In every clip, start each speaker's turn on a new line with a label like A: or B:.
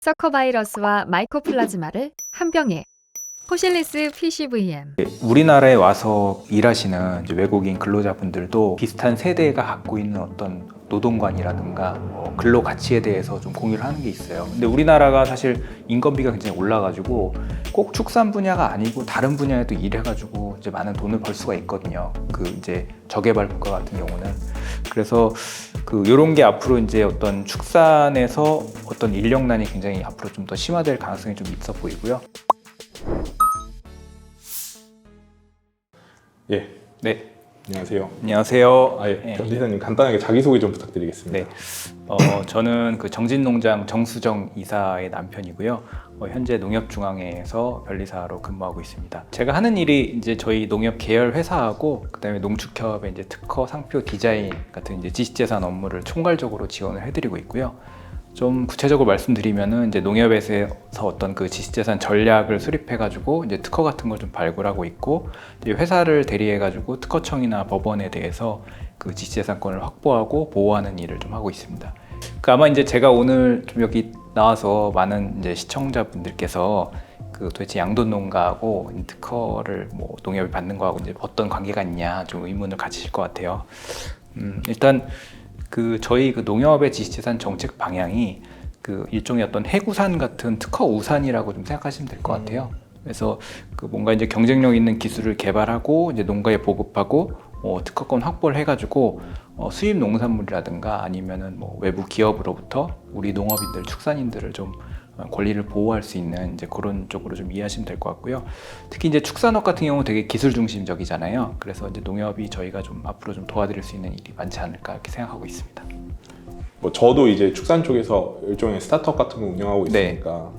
A: 서커바이러스와 마이코플라즈마를 한 병에 포실리스 PCVM.
B: 우리나라에 와서 일하시는 이제 외국인 근로자분들도 비슷한 세대가 갖고 있는 어떤 노동관이라든가 근로 가치에 대해서 좀 공유를 하는 게 있어요. 근데 우리나라가 사실 인건비가 굉장히 올라가지고 꼭 축산 분야가 아니고 다른 분야에도 일해가지고 이제 많은 돈을 벌 수가 있거든요. 그 이제 저개발 국가 같은 경우는. 그래서 요런 게 앞으로 이제 어떤 축산에서 어떤 인력난이 굉장히 앞으로 좀 더 심화될 가능성이 좀 있어 보이고요.
C: 예,
B: 네.
C: 안녕하세요.
B: 안녕하세요.
C: 예, 변리사님 간단하게 자기소개 좀 부탁드리겠습니다.
B: 네. 저는 그 정진농장 정수정 이사의 남편이고요. 현재 농협중앙회에서 변리사로 근무하고 있습니다. 제가 하는 일이 이제 저희 농협 계열 회사하고 그다음에 농축협의 이제 특허 상표 디자인 같은 이제 지식재산 업무를 총괄적으로 지원을 해드리고 있고요. 좀 구체적으로 말씀드리면은 이제 농협에서 어떤 그 지식재산 전략을 수립해가지고 이제 특허 같은 걸 좀 발굴하고 있고, 이제 회사를 대리해가지고 특허청이나 법원에 대해서 그 지식재산권을 확보하고 보호하는 일을 좀 하고 있습니다. 아마 이제 제가 오늘 좀 여기 나와서 많은 이제 시청자분들께서 그 도대체 양돈 농가하고 특허를 뭐 농협이 받는 거하고 이제 어떤 관계가 있냐 좀 의문을 가지실 것 같아요. 일단 저희 그 농협의 지식재산 정책 방향이 그 일종의 어떤 해구산 같은 특허 우산이라고 좀 생각하시면 될 것 같아요. 그래서 그 뭔가 이제 경쟁력 있는 기술을 개발하고 이제 농가에 보급하고 특허권 확보를 해가지고 수입 농산물이라든가 아니면은 뭐 외부 기업으로부터 우리 농업인들, 축산인들을 좀 권리를 보호할 수 있는 이제 그런 쪽으로 좀 이해하시면 될 것 같고요. 특히 이제 축산업 같은 경우 되게 기술 중심적이잖아요. 그래서 이제 농협이 저희가 좀 앞으로 좀 도와드릴 수 있는 일이 많지 않을까 이렇게 생각하고 있습니다.
C: 뭐 저도 이제 축산 쪽에서 일종의 스타트업 같은 거 운영하고 있으니까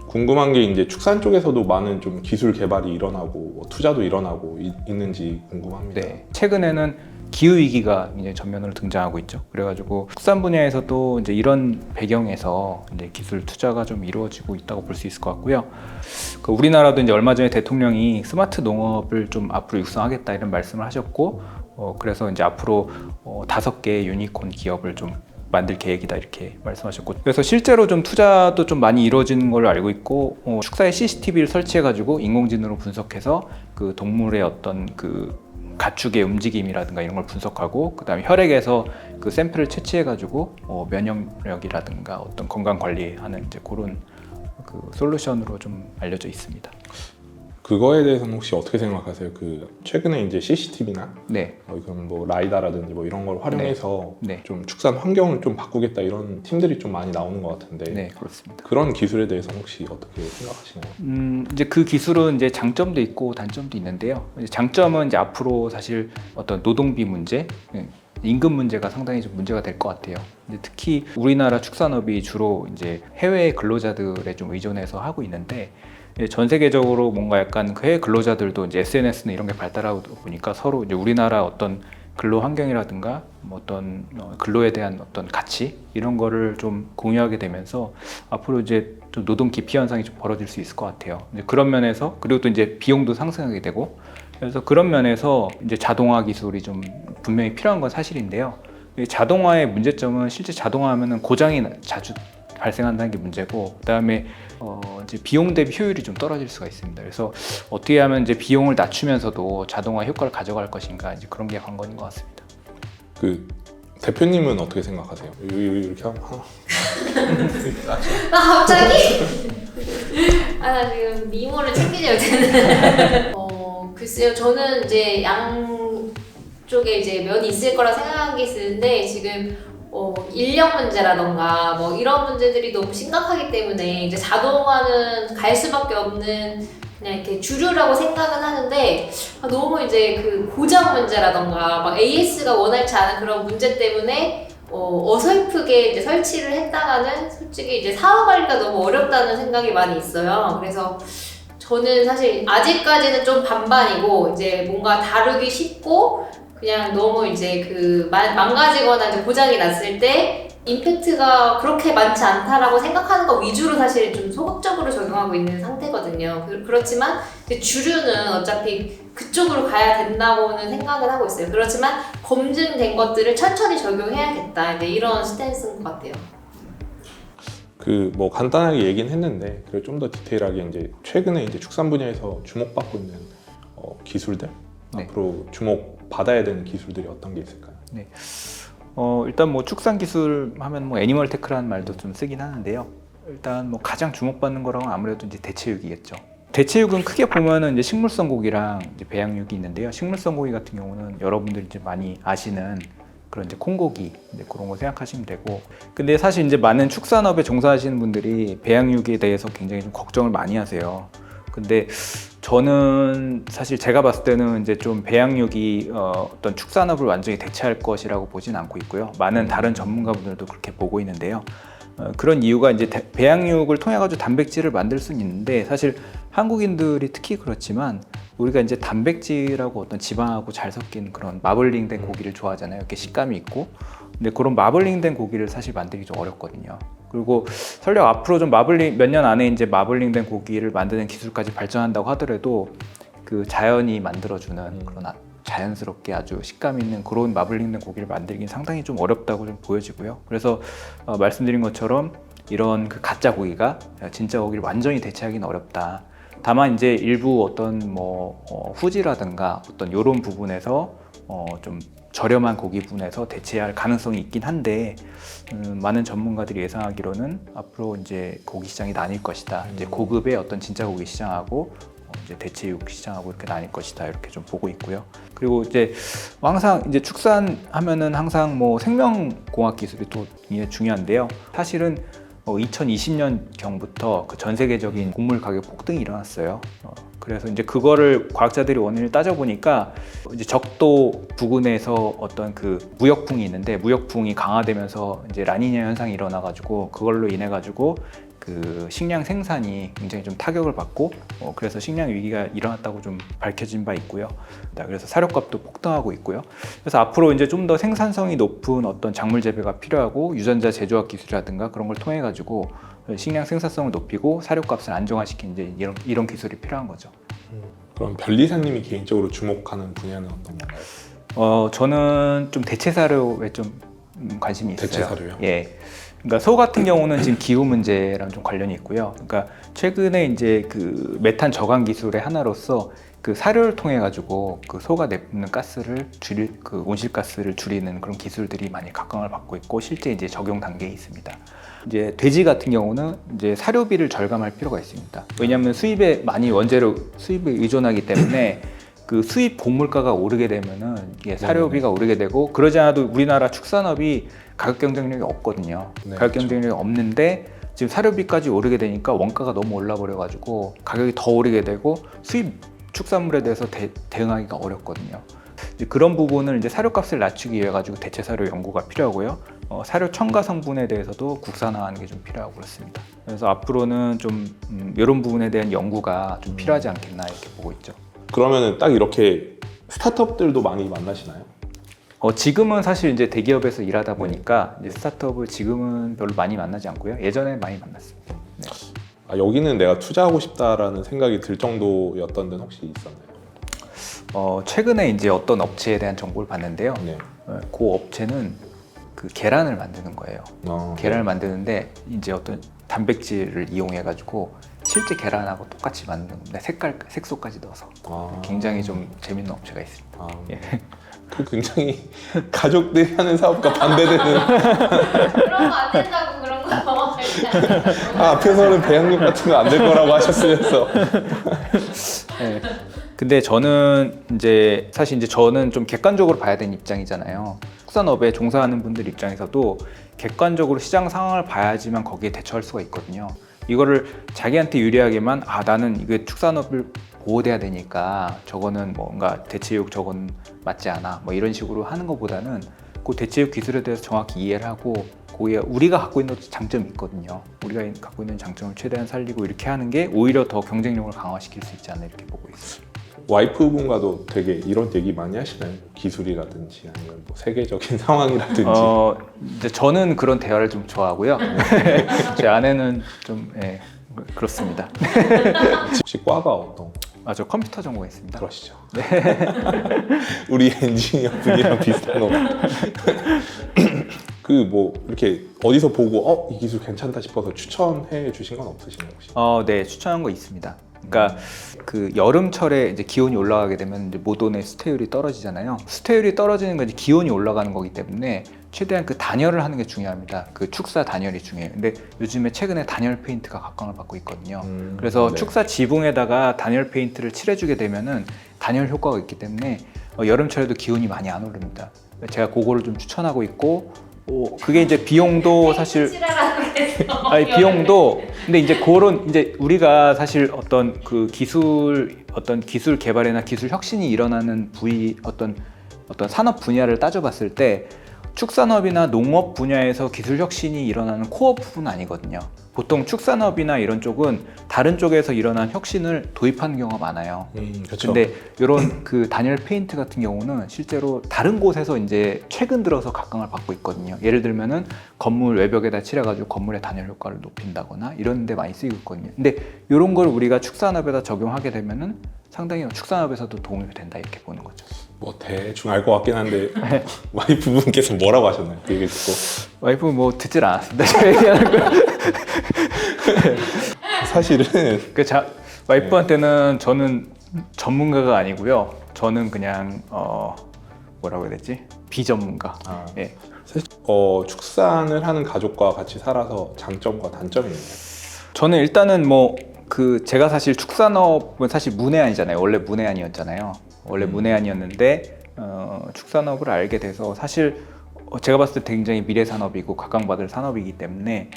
C: 궁금한 게 이제 축산 쪽에서도 많은 좀 기술 개발이 일어나고 뭐 투자도 일어나고 있는지 궁금합니다.
B: 네, 최근에는 기후 위기가 이제 전면으로 등장하고 있죠. 그래가지고 축산 분야에서도 이제 이런 배경에서 이제 기술 투자가 좀 이루어지고 있다고 볼 수 있을 것 같고요. 우리나라도 이제 얼마 전에 대통령이 스마트 농업을 좀 앞으로 육성하겠다 이런 말씀을 하셨고, 그래서 이제 앞으로 5개의 유니콘 기업을 좀 만들 계획이다 이렇게 말씀하셨고, 그래서 실제로 좀 투자도 좀 많이 이루어지는 걸로 알고 있고, 축사에 CCTV를 설치해가지고 인공지능으로 분석해서 그 동물의 어떤 그 가축의 움직임이라든가 이런 걸 분석하고, 그 다음에 혈액에서 그 샘플을 채취해가지고 면역력이라든가 어떤 건강 관리하는 이제 그런 그 솔루션으로 좀 알려져 있습니다.
C: 그거에 대해서는 혹시 어떻게 생각하세요? 그 최근에 이제 CCTV나
B: 네.
C: 그럼 뭐 라이다라든지 뭐 이런 걸 활용해서
B: 네.
C: 좀 축산 환경을 좀 바꾸겠다 이런 팀들이 좀 많이 나오는 것 같은데
B: 네, 그렇습니다.
C: 그런 기술에 대해서는 혹시 어떻게 생각하시나요?
B: 이제 그 기술은 이제 장점도 있고 단점도 있는데요. 장점은 이제 앞으로 사실 어떤 노동비 문제, 임금 문제가 상당히 좀 문제가 될 것 같아요. 근데 특히 우리나라 축산업이 주로 이제 해외 근로자들에 좀 의존해서 하고 있는데, 전 세계적으로 뭔가 약간 그 해외 근로자들도 이제 SNS나 이런 게 발달하다 보니까 서로 이제 우리나라 어떤 근로 환경이라든가 뭐 어떤 근로에 대한 어떤 가치 이런 거를 좀 공유하게 되면서 앞으로 이제 좀 노동 기피 현상이 좀 벌어질 수 있을 것 같아요. 이제 그런 면에서, 그리고 또 이제 비용도 상승하게 되고, 그래서 그런 면에서 이제 자동화 기술이 좀 분명히 필요한 건 사실인데요. 이 자동화의 문제점은 실제 자동화하면은 고장이 자주 발생한다는 게 문제고, 그다음에 이제 비용 대비 효율이 좀 떨어질 수가 있습니다. 그래서 어떻게 하면 이제 비용을 낮추면서도 자동화 효과를 가져갈 것인가, 이제 그런 게 관건인 것 같습니다.
C: 그 대표님은 어떻게 생각하세요? 이렇게 하면
D: 갑자기? 나 지금 미모를 챙기려고 했는데. 글쎄요, 저는 이제 양쪽에 이제 면이 있을 거라 생각한 게 있는데, 지금 인력 문제라던가 뭐 이런 문제들이 너무 심각하기 때문에 이제 자동화는 갈 수밖에 없는 그냥 이렇게 주류라고 생각은 하는데, 너무 이제 그 고장 문제라던가 막 AS가 원활치 않은 그런 문제 때문에 어설프게 이제 설치를 했다가는 솔직히 이제 사후 관리가 너무 어렵다는 생각이 많이 있어요. 그래서 저는 사실 아직까지는 좀 반반이고, 이제 뭔가 다루기 쉽고 그냥 너무 이제 그 망가지거나 이제 고장이 났을 때 임팩트가 그렇게 많지 않다라고 생각하는 거 위주로 사실 좀 소극적으로 적용하고 있는 상태거든요. 그렇지만 이제 주류는 어차피 그쪽으로 가야 된다고는 생각을 하고 있어요. 그렇지만 검증된 것들을 천천히 적용해야겠다, 이제 이런 스탠스인 것 같아요.
C: 그 뭐 간단하게 얘기는 했는데 좀 더 디테일하게 이제 최근에 이제 축산 분야에서 주목받고 있는 기술들
B: 네.
C: 앞으로 주목받아야 되는 기술들이 어떤 게 있을까요?
B: 일단 뭐 축산 기술 하면 뭐 애니멀 테크라는 말도 좀 쓰긴 하는데요. 일단 뭐 가장 주목받는 거랑은 아무래도 이제 대체육이겠죠. 대체육은 크게 보면은 이제 식물성 고기랑 이제 배양육이 있는데요. 식물성 고기 같은 경우는 여러분들이 이제 많이 아시는 그런 이제 콩고기 이제 그런 거 생각하시면 되고, 근데 사실 이제 많은 축산업에 종사하시는 분들이 배양육에 대해서 굉장히 좀 걱정을 많이 하세요. 근데 저는 사실 제가 봤을 때는 이제 좀 배양육이 어떤 축산업을 완전히 대체할 것이라고 보진 않고 있고요. 많은 다른 전문가분들도 그렇게 보고 있는데요. 그런 이유가 이제 배양육을 통해 가지고 단백질을 만들 수는 있는데, 사실 한국인들이 특히 그렇지만 우리가 이제 단백질하고 어떤 지방하고 잘 섞인 그런 마블링된 고기를 좋아하잖아요. 이렇게 식감이 있고. 근데 그런 마블링된 고기를 사실 만들기 좀 어렵거든요. 그리고 설령 앞으로 좀 몇 년 안에 이제 마블링된 고기를 만드는 기술까지 발전한다고 하더라도 그 자연이 만들어주는 그런 자연스럽게 아주 식감 있는 그런 마블링된 고기를 만들긴 상당히 좀 어렵다고 좀 보여지고요. 그래서 말씀드린 것처럼 이런 그 가짜 고기가 진짜 고기를 완전히 대체하기는 어렵다. 다만 이제 일부 어떤 후지라든가 어떤 이런 부분에서 좀 저렴한 고기 부분에서 대체할 가능성이 있긴 한데, 많은 전문가들이 예상하기로는 앞으로 이제 고기 시장이 나뉠 것이다. 이제 고급의 어떤 진짜 고기 시장하고 이제 대체육 시장하고 이렇게 나뉠 것이다. 이렇게 좀 보고 있고요. 그리고 이제 항상 이제 축산하면은 항상 뭐 생명공학 기술이 또 굉장히 중요한데요. 사실은 2020년 경부터 그 전 세계적인 곡물 가격 폭등이 일어났어요. 그래서 이제 그거를 과학자들이 원인을 따져보니까 이제 적도 부근에서 어떤 그 무역풍이 있는데, 무역풍이 강화되면서 이제 라니냐 현상이 일어나가지고 그걸로 인해 가지고 그 식량 생산이 굉장히 좀 타격을 받고, 그래서 식량 위기가 일어났다고 좀 밝혀진 바 있고요. 그래서 사료값도 폭등하고 있고요. 그래서 앞으로 이제 좀 더 생산성이 높은 어떤 작물 재배가 필요하고, 유전자 제조학 기술이라든가 그런 걸 통해 가지고 식량 생산성을 높이고 사료값을 안정화시키는 이제 이런 기술이 필요한 거죠.
C: 그럼 변리사님이 개인적으로 주목하는 분야는 어떤 건가요?
B: 저는 좀 대체 사료에 좀 관심이 있어요.
C: 대체 사료요?
B: 예. 그러니까 소 같은 경우는 지금 기후 문제랑 좀 관련이 있고요. 그러니까 최근에 이제 그 메탄 저감 기술의 하나로서 그 사료를 통해 가지고 그 소가 내뿜는 가스를 그 온실가스를 줄이는 그런 기술들이 많이 각광을 받고 있고, 실제 이제 적용 단계에 있습니다. 이제 돼지 같은 경우는 이제 사료비를 절감할 필요가 있습니다. 왜냐하면 수입에 많이 원재료 수입에 의존하기 때문에 그 수입 곡물가가 오르게 되면은 이게 사료비가 오르게 되고, 그러지 않아도 우리나라 축산업이 가격 경쟁력이 없거든요.
C: 네,
B: 가격
C: 그렇죠.
B: 경쟁력이 없는데 지금 사료비까지 오르게 되니까 원가가 너무 올라 버려 가지고 가격이 더 오르게 되고 수입 축산물에 대해서 대응하기가 어렵거든요. 이제 그런 부분을 이제 사료값을 낮추기 위해 가지고 대체 사료 연구가 필요하고요. 사료 첨가 성분에 대해서도 국산화하는 게 좀 필요하고 그렇습니다. 그래서 앞으로는 좀 이런 부분에 대한 연구가 좀 필요하지 않겠나 이렇게 보고 있죠.
C: 그러면은 딱 이렇게 스타트업들도 많이 만나시나요?
B: 지금은 사실 이제 대기업에서 일하다 보니까 이제 스타트업을 지금은 별로 많이 만나지 않고요. 예전에 많이 만났습니다. 네.
C: 여기는 내가 투자하고 싶다라는 생각이 들 정도였던 데는 혹시 있었나요?
B: 최근에 이제 어떤 업체에 대한 정보를 봤는데요.
C: 네.
B: 그 업체는 그 계란을 만드는 거예요. 계란을 만드는데 이제 어떤 단백질을 이용해 가지고 실제 계란하고 똑같이 만드는 건데 색소까지 넣어서 굉장히 좀 재밌는 업체가 있습니다. 예.
C: 그 굉장히 가족들이 하는 사업과 반대되는.
D: 그런 거 안 된다고 그런 거.
C: 앞에서는 배양육 같은 거 안 될 거라고 하셨으면서.
B: 네. 근데 저는 이제 사실 이제 저는 좀 객관적으로 봐야 되는 입장이잖아요. 축산업에 종사하는 분들 입장에서도 객관적으로 시장 상황을 봐야지만 거기에 대처할 수가 있거든요. 이거를 자기한테 유리하게만 나는 이게 축산업을 보호돼야 되니까 저거는 뭔가 대체육 저건 맞지 않아 뭐 이런 식으로 하는 것보다는 그 대체육 기술에 대해서 정확히 이해를 하고 거기에 우리가 갖고 있는 장점이 있거든요. 우리가 갖고 있는 장점을 최대한 살리고 이렇게 하는 게 오히려 더 경쟁력을 강화시킬 수 있지 않나 이렇게 보고 있어요.
C: 와이프분과도 되게 이런 얘기 많이 하시나요? 기술이라든지 아니면 뭐 세계적인 상황이라든지.
B: 이제 저는 그런 대화를 좀 좋아하고요. 제 아내는 좀 그렇습니다.
C: 혹시 과가 어떤?
B: 저 컴퓨터 전공했습니다.
C: 그러시죠. 네. 우리 엔지니어 분이랑 비슷한 거 같아요. 그 뭐 이렇게 어디서 보고 이 기술 괜찮다 싶어서 추천해 주신 건 없으신가요 혹시?
B: 네, 추천한 거 있습니다. 그러니까 그 여름철에 이제 기온이 올라가게 되면 이제 모돈의 수태율이 떨어지잖아요. 수태율이 떨어지는 건 이제 기온이 올라가는 거기 때문에 최대한 그 단열을 하는 게 중요합니다. 그 축사 단열이 중요해요. 근데 요즘에 최근에 단열 페인트가 각광을 받고 있거든요. 그래서
C: 네.
B: 축사 지붕에다가 단열 페인트를 칠해주게 되면은 단열 효과가 있기 때문에 여름철에도 기온이 많이 안 오릅니다. 제가 그거를 좀 추천하고 있고, 그게 이제 비용도 사실 아니 비용도 근데 이제 그런 이제 우리가 사실 어떤 기술 개발이나 기술 혁신이 일어나는 어떤 산업 분야를 따져봤을 때 축산업이나 농업 분야에서 기술 혁신이 일어나는 코어 부분은 아니거든요. 보통 축산업이나 이런 쪽은 다른 쪽에서 일어난 혁신을 도입하는 경우가 많아요.
C: 그렇죠.
B: 근데 이런 그 단열 페인트 같은 경우는 실제로 다른 곳에서 이제 최근 들어서 각광을 받고 있거든요. 예를 들면은 건물 외벽에다 칠해가지고 건물의 단열 효과를 높인다거나 이런 데 많이 쓰이고 있거든요. 근데 이런 걸 우리가 축산업에다 적용하게 되면은 상당히 축산업에서도 도움이 된다 이렇게 보는 거죠.
C: 뭐 대충 알 것 같긴 한데 와이프분께서 뭐라고 하셨나요? 그 얘기 듣고
B: 와이프 뭐 듣질 않았습니다. 제가 얘기하는 거.
C: 사실은
B: 와이프한테는 저는 전문가가 아니고요. 저는 그냥 뭐라고 해야 되지? 비전문가. 예.
C: 사실 축산을 하는 가족과 같이 살아서 장점과 단점이 있나요?
B: 저는 일단은 제가 사실 축산업은 사실 문해안이잖아요. 원래 문해안이었잖아요. 원래 문해안이었는데 축산업을 알게 돼서 사실 제가 봤을 때 굉장히 미래 산업이고 각광받을 산업이기 때문에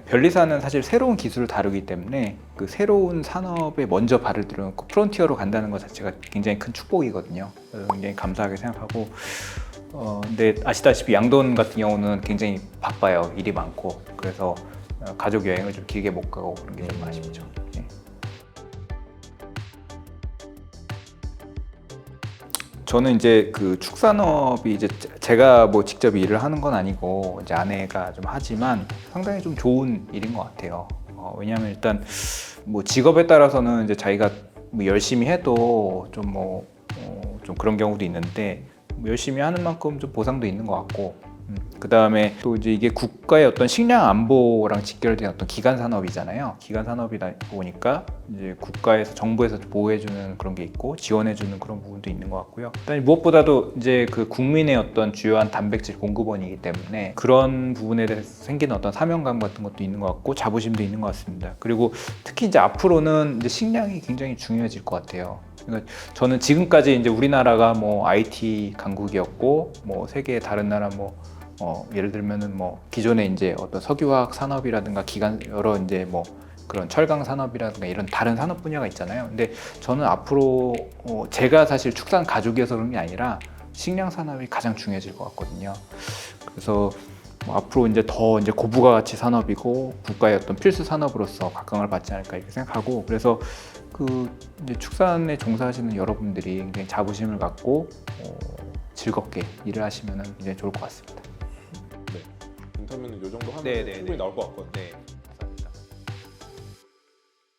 B: 변리사는 사실 새로운 기술을 다루기 때문에 그 새로운 산업에 먼저 발을 들여놓고 프론티어로 간다는 것 자체가 굉장히 큰 축복이거든요. 그래서 굉장히 감사하게 생각하고 근데 아시다시피 양돈 같은 경우는 굉장히 바빠요. 일이 많고 그래서 가족 여행을 좀 길게 못 가고 그런 게 좀 아쉽죠. 예. 저는 이제 그 축산업이 이제 제가 뭐 직접 일을 하는 건 아니고 이제 아내가 좀 하지만 상당히 좀 좋은 일인 것 같아요. 왜냐하면 일단 뭐 직업에 따라서는 이제 자기가 뭐 열심히 해도 좀 좀 그런 경우도 있는데 뭐 열심히 하는 만큼 좀 보상도 있는 것 같고 그 다음에 또 이제 이게 국가의 어떤 식량 안보랑 직결된 어떤 기간 산업이잖아요. 기간 산업이다 보니까 이제 국가에서 정부에서 보호해주는 그런 게 있고 지원해주는 그런 부분도 있는 것 같고요. 일단 무엇보다도 이제 그 국민의 어떤 주요한 단백질 공급원이기 때문에 그런 부분에 대해서 생기는 어떤 사명감 같은 것도 있는 것 같고 자부심도 있는 것 같습니다. 그리고 특히 이제 앞으로는 이제 식량이 굉장히 중요해질 것 같아요. 그러니까 저는 지금까지 이제 우리나라가 뭐 IT 강국이었고 뭐 세계의 다른 나라 예를 들면은 뭐 기존에 이제 어떤 석유화학 산업이라든가 여러 이제 뭐 그런 철강 산업이라든가 이런 다른 산업 분야가 있잖아요. 근데 저는 앞으로 제가 사실 축산 가족이어서 그런 게 아니라 식량 산업이 가장 중요해질 것 같거든요. 그래서 앞으로 이제 더 이제 고부가 가치 산업이고 국가의 어떤 필수 산업으로서 각광을 받지 않을까 이렇게 생각하고 그래서 그 이제 축산에 종사하시는 여러분들이 굉장히 자부심을 갖고 즐겁게 일을 하시면 굉장히 좋을 것 같습니다.
C: 인터뷰는 이 정도 하면
B: 네, 네,
C: 충분히
B: 네.
C: 나올 것 같거든요.
B: 네.